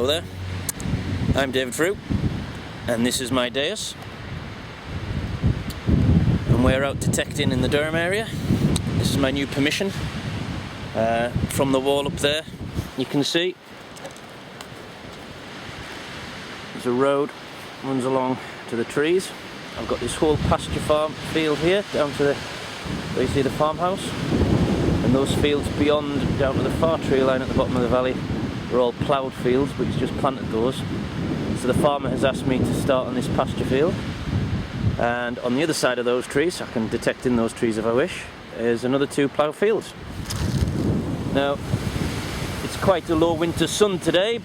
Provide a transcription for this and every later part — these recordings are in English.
Hello there, I'm David Frew, and this is my dais, and we're out detecting in the Durham area. This is my new permission. From the wall up there, you can see there's a road runs along to the trees. I've got this whole pasture farm field here down to the, where you see the farmhouse, and those fields beyond down to the far tree line at the bottom of the valley are all ploughed fields, but he's just planted those. So the farmer has asked me to start on this pasture field, and on the other side of those trees, I can detect in those trees if I wish, is another 2 ploughed fields. Now, it's quite a low winter sun today,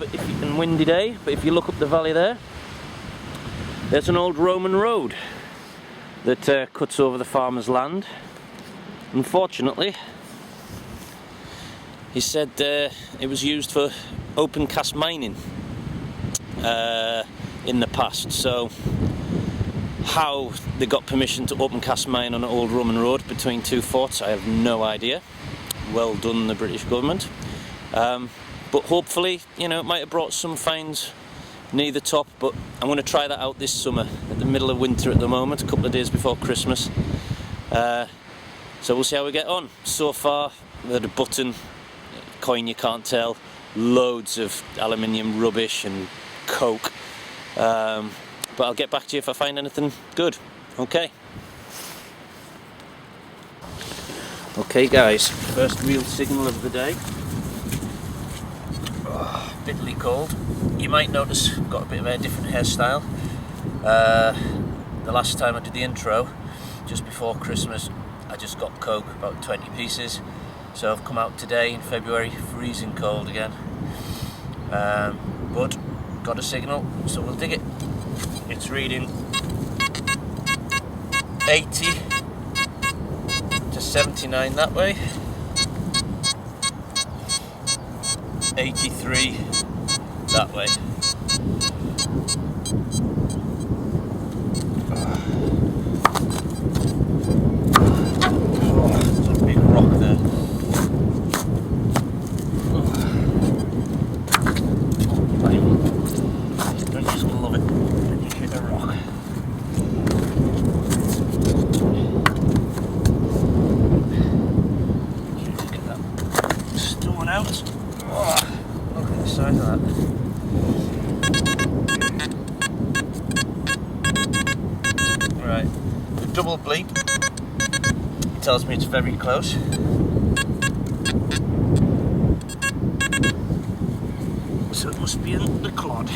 and windy day, but if you look up the valley there, there's an old Roman road that cuts over the farmer's land. Unfortunately, he said it was used for open cast mining in the past. So how they got permission to open cast mine on an old Roman road between 2 forts, I have no idea. Well done, the British government. But hopefully, you know, it might have brought some finds near the top, but I'm going to try that out this summer, at the middle of winter at the moment, a couple of days before Christmas. So we'll see how we get on. So far, we had a button, coin you can't tell, loads of aluminium rubbish and coke. But I'll get back to you if I find anything good. Okay. Okay guys, first real signal of the day. Oh, bitterly cold. You might notice I've got a bit of a different hairstyle. The last time I did the intro, just before Christmas, I just got coke, about 20 pieces. So I've come out today in February, freezing cold again. But got a signal, so we'll dig it. It's reading 80 to 79 that way, 83 that way. Oh, there's a big rock there. Don't you just love it when you hit a rock? Get that stone out. Oh, look at the size of that. Right, the double bleep tells me it's very close. So it must be in the clod.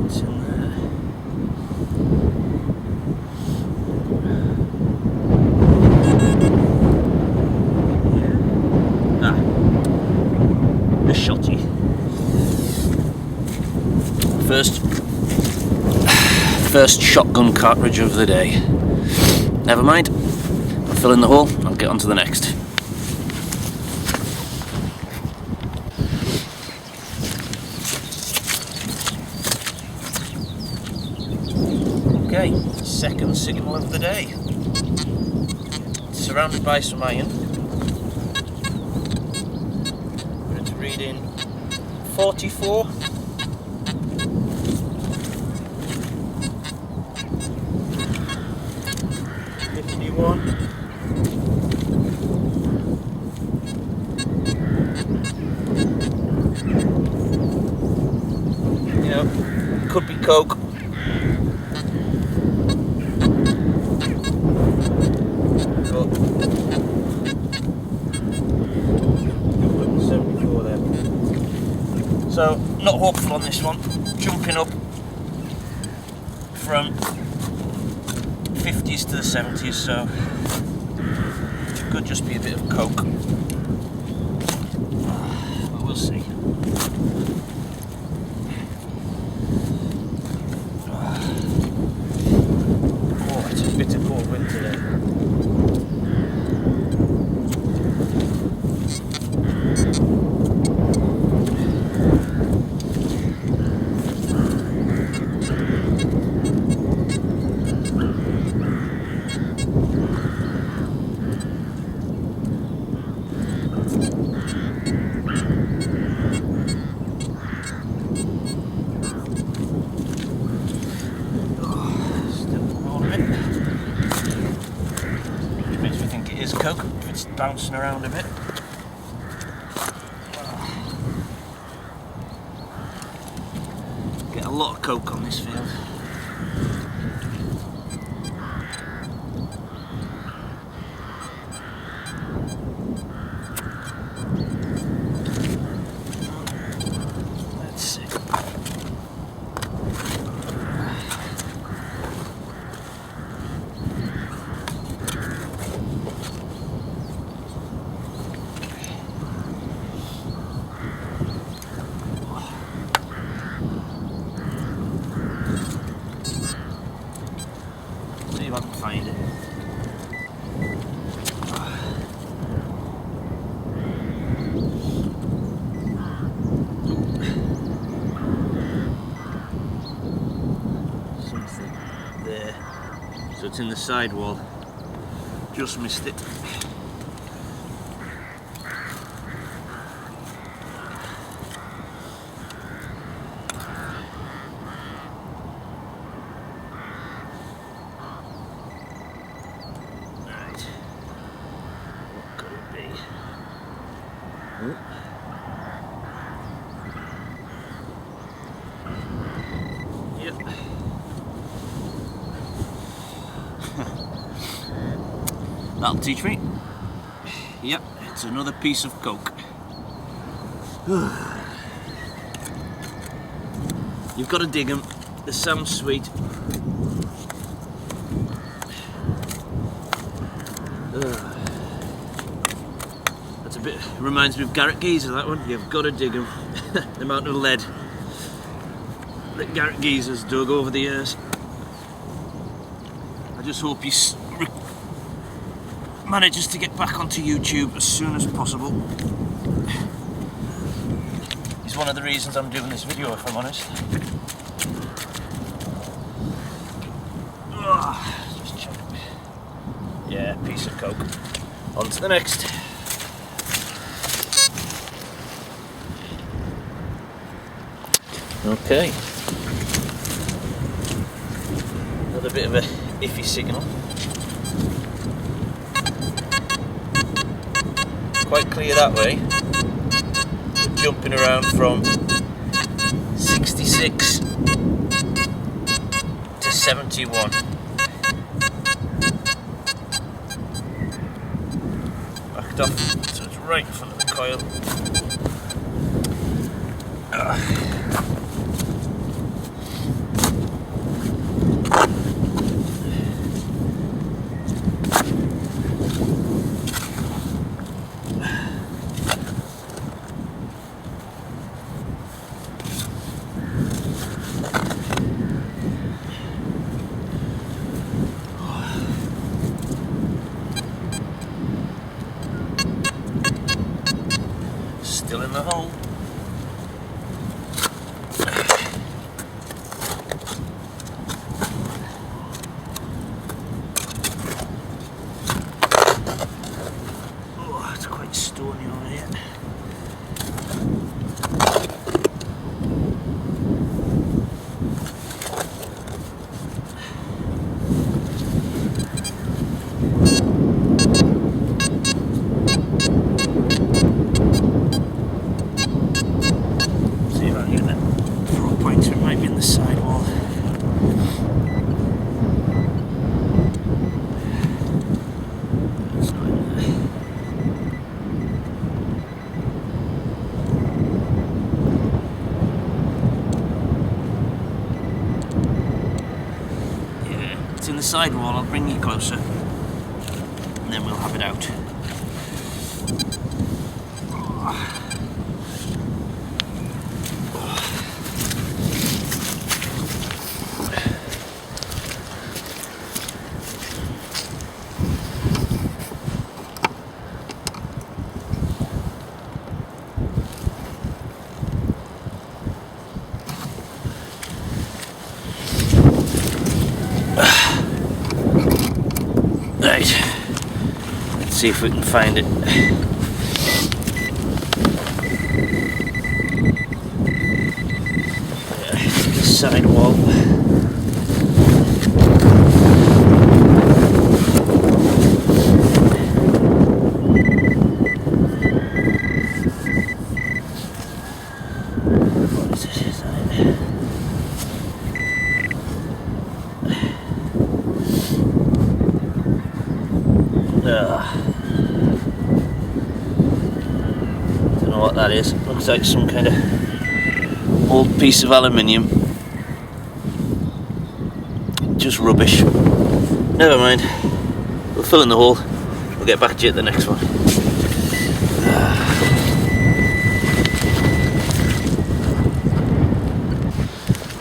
It's in there. Ah, the shotty. First shotgun cartridge of the day. Never mind, I'll fill in the hole, I'll get on to the next. Okay, second signal of the day. Surrounded by some iron. But it's reading 44. 51. You know, could be coke. But 74 there. So not hopeful on this one. Jumping up from 50s to the 70s, so it could just be a bit of coke, but we'll see. Oh, it's a bitter cold wind today. bouncing around a bit. Get a lot of coke on this field. Let's see. See if I can find it. Something there. So it's in the sidewall. Just missed it. Yep. That'll teach me. Yep, it's another piece of coke. You've got to dig them. They sound sweet. That's a bit, reminds me of Garrett Geezer, that one. You've got to dig them. The amount of lead that Garrett Geezer's dug over the years. I just hope he manages to get back onto YouTube as soon as possible. He's one of the reasons I'm doing this video, if I'm honest. Just check it. Yeah, piece of coke. On to the next. Okay. Another bit of a iffy signal. Quite clear that way. We're jumping around from 66 to 71. Backed off, so it's right in front of the coil. Still in the hole. Oh, it's quite stony over here. Sidewall. That's not in there. Yeah, it's in the sidewall. I'll bring you closer and then we'll have it out. Right, let's see if we can find it. The sidewall. what that is. Looks like some kind of old piece of aluminium. Just rubbish. Never mind. We'll fill in the hole. We'll get back to you at the next one.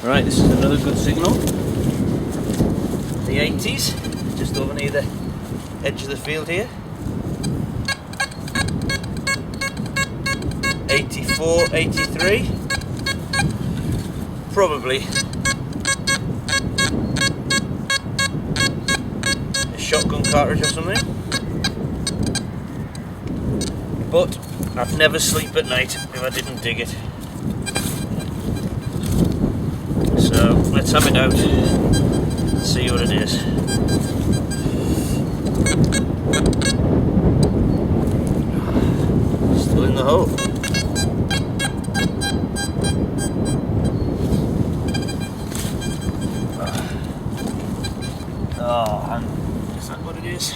Right, this is another good signal. The 80s, just over near the edge of the field here. 84, 83. Probably a shotgun cartridge or something. But I'd never sleep at night if I didn't dig it. So let's have it out and see what it is. Still in the hole. Oh, and is that what it is?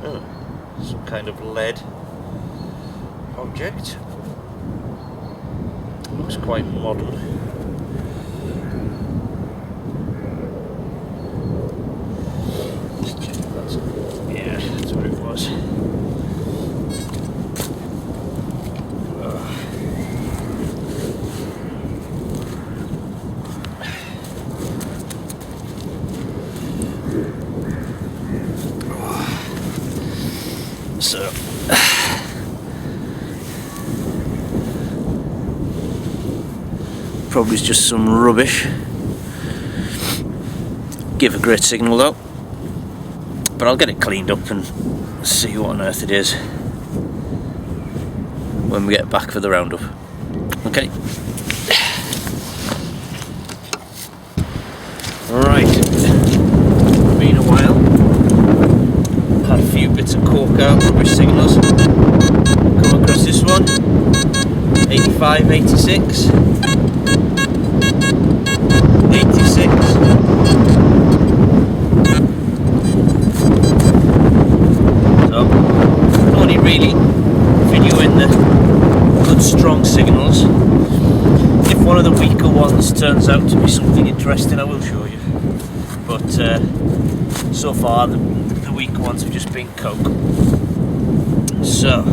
Oh, some kind of lead object. Looks quite modern. Let's check if that's it. Yeah, that's what it was. So probably it's just some rubbish. Give a great signal though, but I'll get it cleaned up and see what on earth it is when we get back for the roundup. Okay. Right, been a while. Had a few bits of cork out, rubbish signals. Come across this one. 85, 86. 86. So, only really videoing the good strong signals. If one of the weaker ones turns out to be something interesting, I will show you. But so far the weaker ones have just been coke. So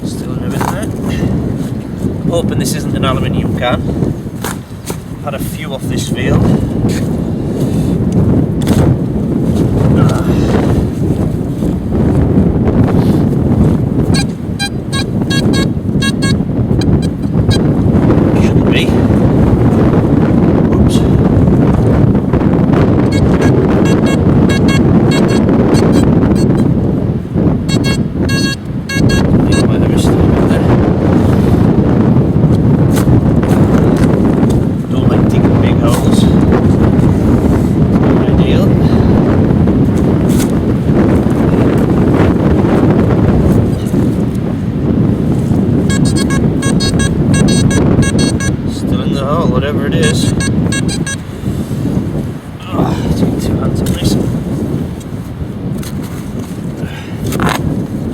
still in a bit there. Hoping this isn't an aluminium can. Had a few off this field. Whatever it is. Oh, take 2 hands on this.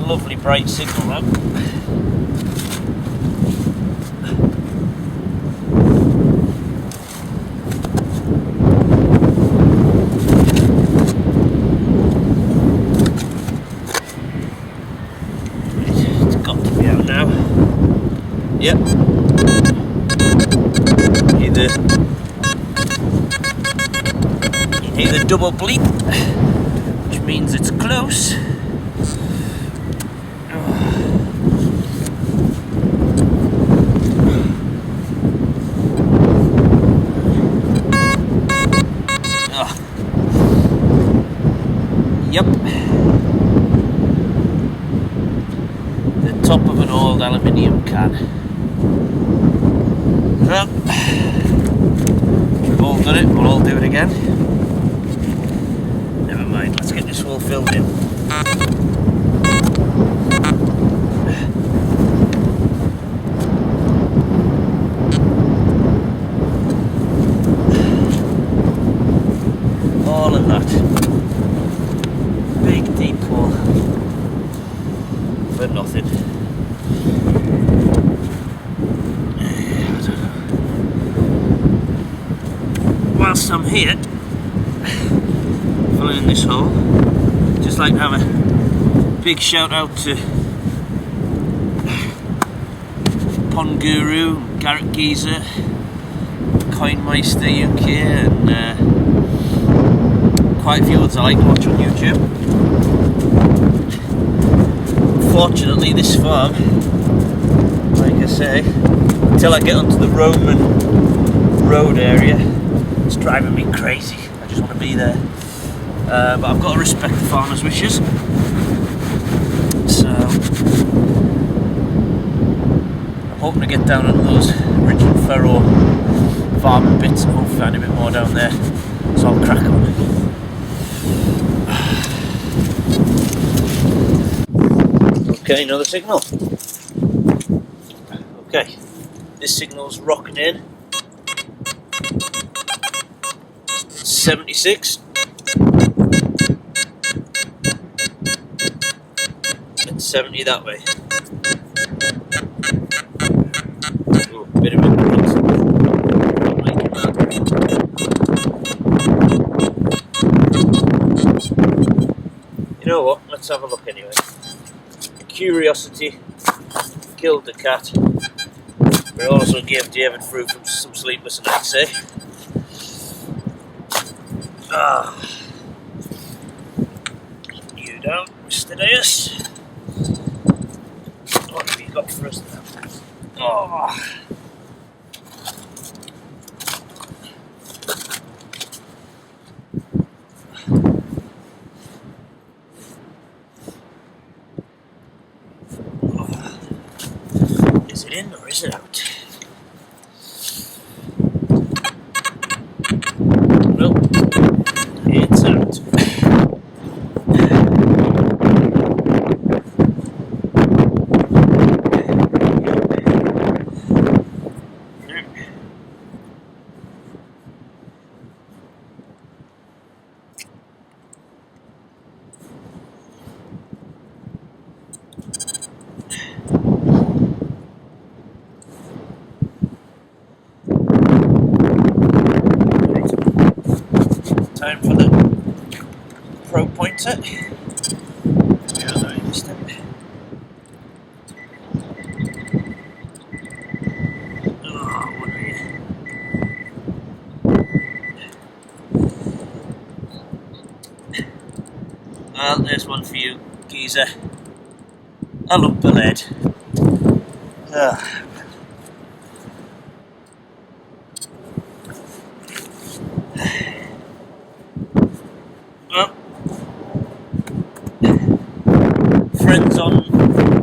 Lovely bright signal though. It's got to be out now. Yep. Either double bleep, which means it's close. Yep. The top of an old aluminium can. Well, we've all done it, we'll all do it again. Never mind, let's get this all filled in. whilst I'm here, filling in this hole, just like to have a big shout out to Pond Guru, Garrett Geezer, Coinmeister UK, and quite a few others I like to watch on YouTube. Unfortunately, this farm, like I say, until I get onto the Roman road area, it's driving me crazy. I just want to be there. But I've got to respect the farmer's wishes. So I'm hoping to get down onto those Ridge and Furrow farming bits and hopefully find a bit more down there. So I'll crack on. Okay, another signal. Okay, this signal's rocking in. 76. And 70 that way. Ooh, bit of a grunt. Like that. You know what? Let's have a look anyway. Curiosity killed the cat, but it also gave David fruit from some sleepless nights, eh? You down, Mr. Deus. What have you got for us now? Oh. Is it in or is it out? Well, it's out. Time for the pro pointer. Oh, what are you? Well, there's one for you, geezer. A lump of lead. Well, friends on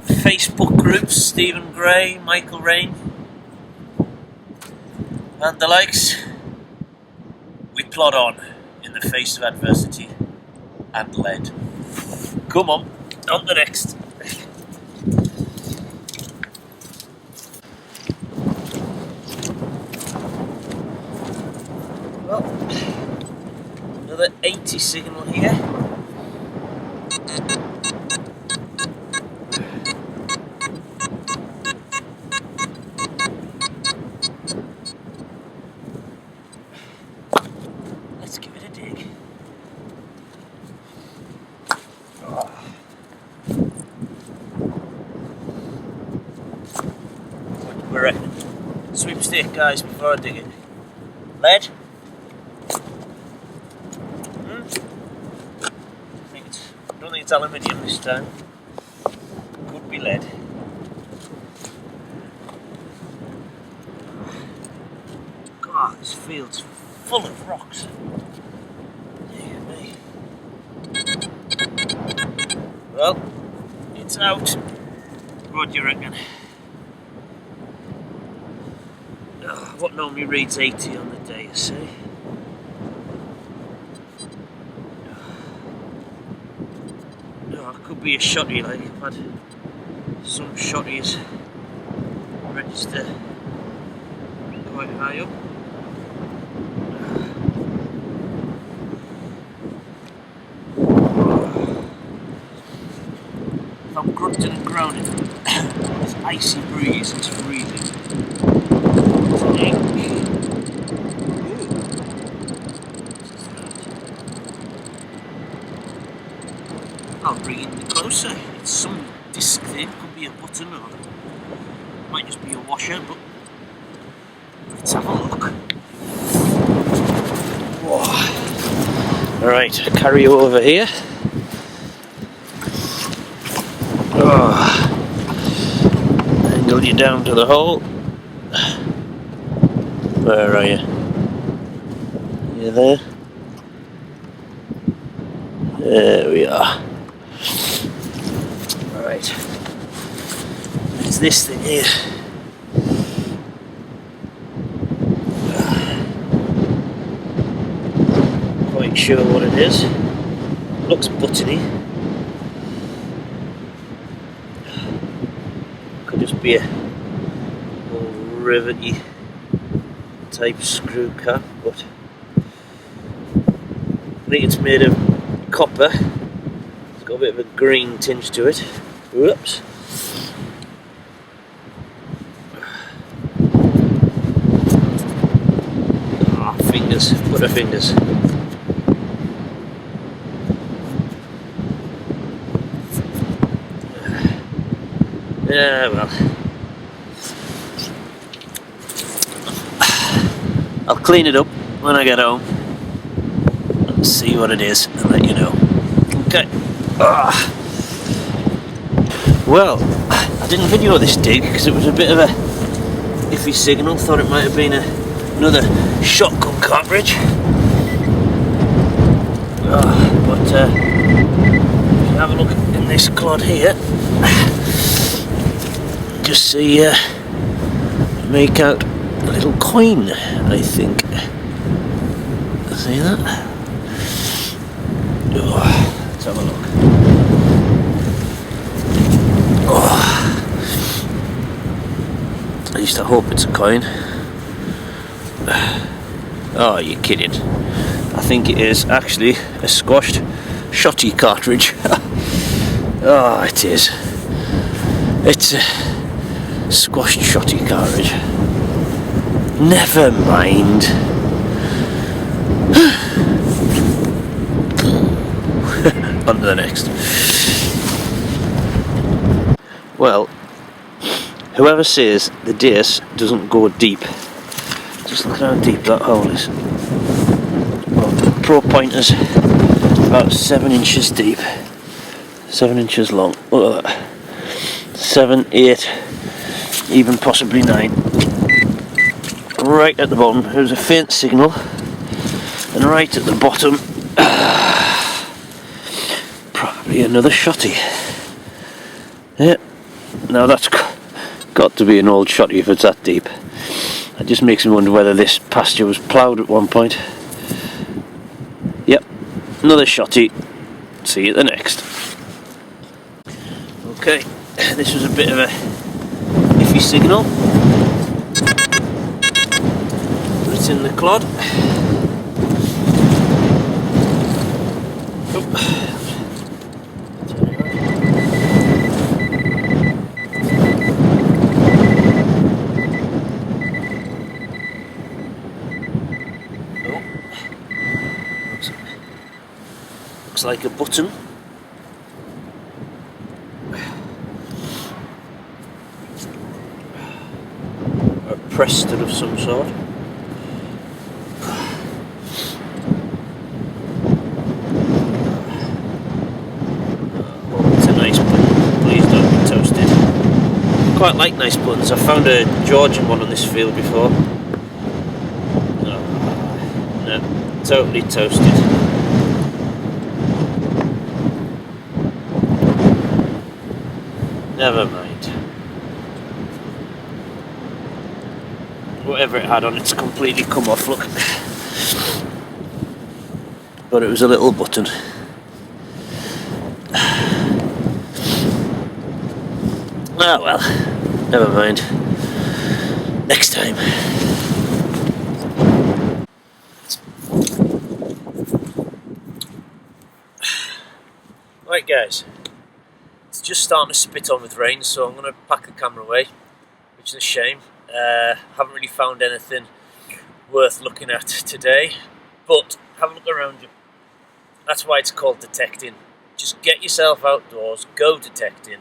Facebook groups, Stephen Gray, Michael Rain, and the likes, we plod on in the face of adversity and lead. Come on the next. Well, another 80 signal here. Let's give it a dig. Oh. What do we reckon? Sweepstake, guys, before I dig it. Lead? I don't think it's aluminium this time. Could be lead. God, this field's full of rocks. Dear me. Well, it's out. What do you reckon? What normally reads 80 on the day, you see? No, it could be a shotty, like I've had some shotties register quite high up. If I'm grunting and groaning, it's icy breeze, it's freezing. Alright, carry you over here. Angle you down to the hole. Where are you? You there? There we are. Alright. It's this thing here. Quite sure what it is. Looks buttony. Could just be a old rivety type screw cap, but I think it's made of copper. It's got a bit of a green tinge to it. Whoops. Ah, fingers, butterfingers. Yeah, well, I'll clean it up when I get home and see what it is and let you know. Okay. Well, I didn't video this dig because it was a bit of a iffy signal. Thought it might have been another shotgun cartridge. But if you have a look in this clod here, just see, make out a little coin, I think. See that? Let's have a look. I used to hope it's a coin. Oh, you're kidding. I think it is actually a squashed shotty cartridge. Oh, it is. It's a squashed shotty cartridge. Never mind. On to the next. Well, whoever says the dace doesn't go deep, just look at how deep that hole is. Well, pro pointers about 7 inches deep, 7 inches long. Look at that. 7, 8, even possibly 9. Right at the bottom, there's a faint signal, and right at the bottom, probably another shotty. Yeah, now that's got to be an old shotty if it's that deep. It just makes me wonder whether this pasture was ploughed at one point. Yep, another shotty. See you at the next. Okay, this was a bit of a iffy signal. It's in the clod. Looks like a button. Or a press stud of some sort. Oh, it's a nice button. Please don't be toasted. I quite like nice buttons. I found a Georgian one on this field before. Oh, no, totally toasted. Never mind. Whatever it had on, it's completely come off, look. But it was a little button. Oh well, never mind. Next time. Right guys, it's just starting to spit on with rain, so I'm going to pack the camera away, which is a shame. Haven't really found anything worth looking at today, but have a look around you. That's why it's called detecting. Just get yourself outdoors, go detecting.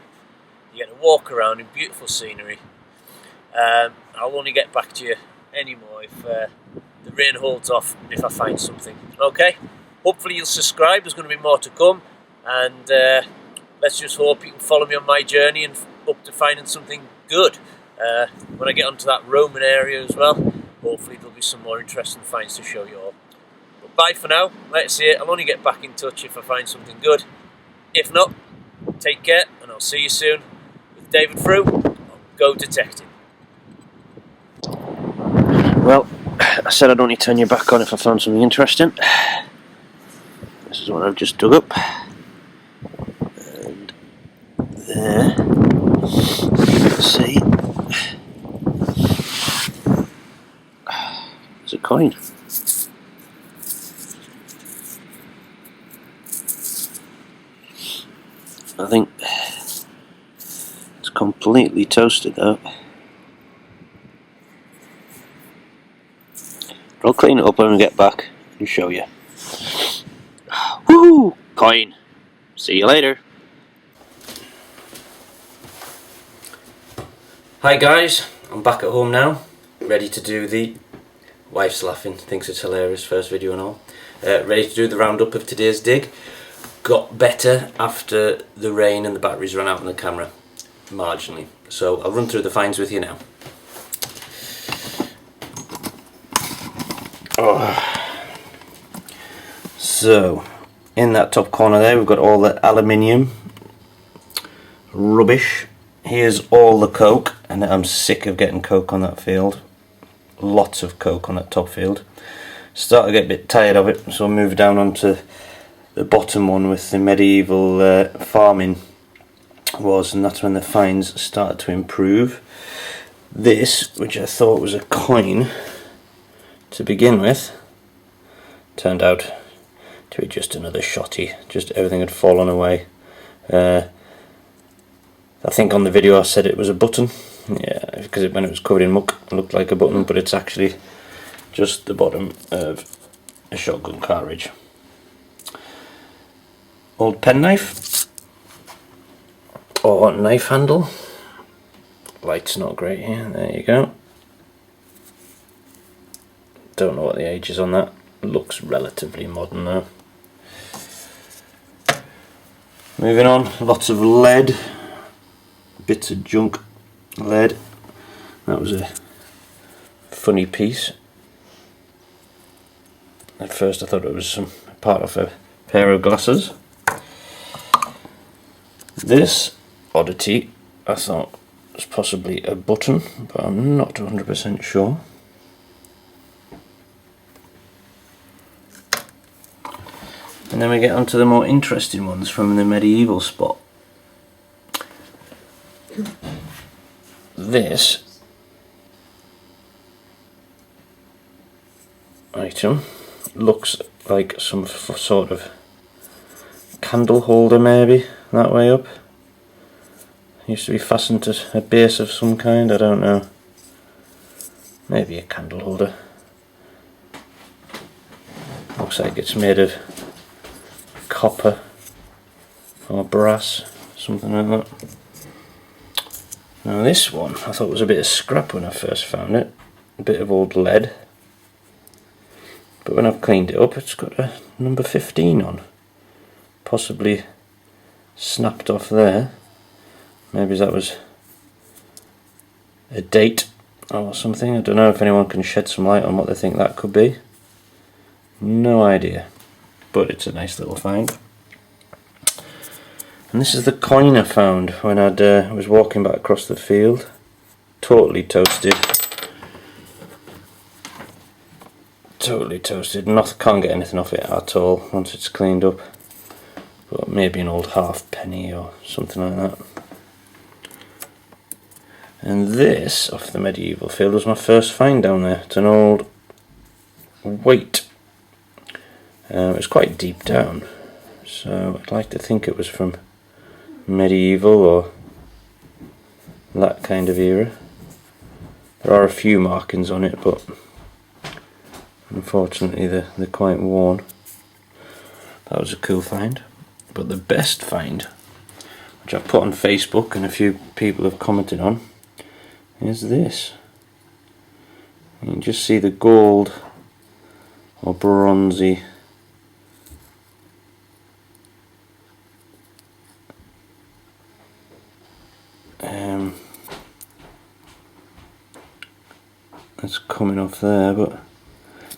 You get to walk around in beautiful scenery. I'll only get back to you anymore if the rain holds off and if I find something. Okay? hopefully you'll subscribe. There's going to be more to come, and let's just hope you can follow me on my journey and up to finding something good. When I get onto that Roman area as well, hopefully there'll be some more interesting finds to show you all. But bye for now. Let's see it. I'll only get back in touch if I find something good. If not, take care, and I'll see you soon with David Frew on Go Detecting. Well, I said I'd only turn you back on if I found something interesting. This is what I've just dug up. And there, let's see, there's a coin. I think it's completely toasted though. I'll clean it up when I get back and show you. Woo! Coin! See you later. Hi guys, I'm back at home now, ready to do the... Wife's laughing, thinks it's hilarious, first video and all. Ready to do the roundup of today's dig. Got better after the rain and the batteries ran out on the camera, marginally. So I'll run through the finds with you now. So, in that top corner there we've got all the aluminium rubbish. Here's all the coke, and I'm sick of getting coke on that field. Lots of coke on that top field. Started to get a bit tired of it, so I moved down onto the bottom one with the medieval farming was, and that's when the finds started to improve. This, which I thought was a coin to begin with, turned out to be just another shotty. Just everything had fallen away. I think on the video I said it was a button. Yeah, because when it was covered in muck it looked like a button, but it's actually just the bottom of a shotgun cartridge. Old penknife or knife handle. Light's not great here. There you go. Don't know what the age is on that. Looks relatively modern though. Moving on, lots of lead, bits of junk lead. That was a funny piece. At first I thought it was some part of a pair of glasses. This oddity I thought was possibly a button, but I'm not 100% sure. And then we get onto the more interesting ones from the medieval spot. This item looks like some sort of candle holder, maybe, that way up. Used to be fastened to a base of some kind, I don't know. Maybe a candle holder. Looks like it's made of copper or brass, something like that. Now this one I thought was a bit of scrap when I first found it, a bit of old lead, but when I've cleaned it up it's got a number 15 on, possibly snapped off there. Maybe that was a date or something. I don't know if anyone can shed some light on what they think that could be. No idea, but it's a nice little find. And this is the coin I found when I was walking back across the field. Totally toasted. Totally toasted. Can't get anything off it at all once it's cleaned up. But maybe an old halfpenny or something like that. And this, off the medieval field, was my first find down there. It's an old weight. It's quite deep down, so I'd like to think it was from medieval or that kind of era. There are a few markings on it, but unfortunately they're quite worn. That was a cool find. But the best find, which I put on Facebook and a few people have commented on, is this. You can just see the gold or bronzy that's coming off there, but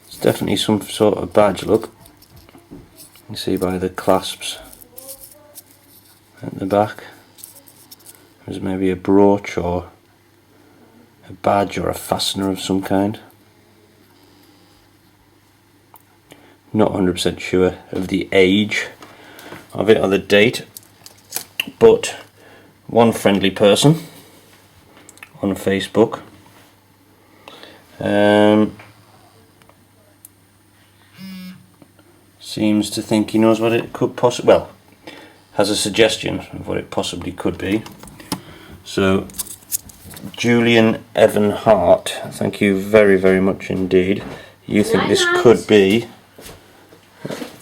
it's definitely some sort of badge look. You can see by the clasps at the back. There's maybe a brooch or a badge or a fastener of some kind. Not 100% sure of the age of it or the date, but one friendly person on Facebook seems to think he knows what it could possibly, well, has a suggestion of what it possibly could be. So Julian Evan Hart, thank you very, very much indeed. You think this could be...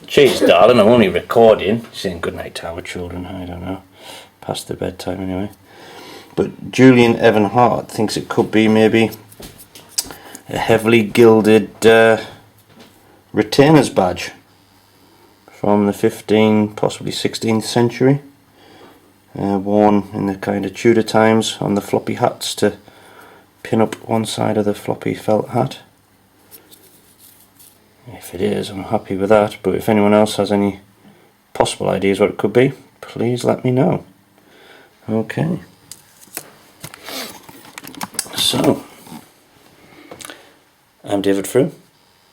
Jeez, darling, I'm only recording. Saying goodnight to our children, I don't know. Past their bedtime anyway. But Julian Evan Hart thinks it could be maybe a heavily gilded retainer's badge from the 15th, possibly 16th century. Worn in the kind of Tudor times on the floppy hats to pin up one side of the floppy felt hat. If it is, I'm happy with that, but if anyone else has any possible ideas what it could be, please let me know. Okay. So, I'm David Frew,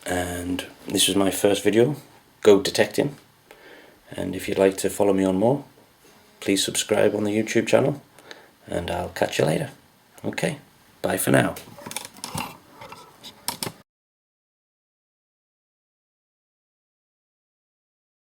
and this was my first video, Go Detecting, and if you'd like to follow me on more, please subscribe on the YouTube channel, and I'll catch you later. Okay, bye for now.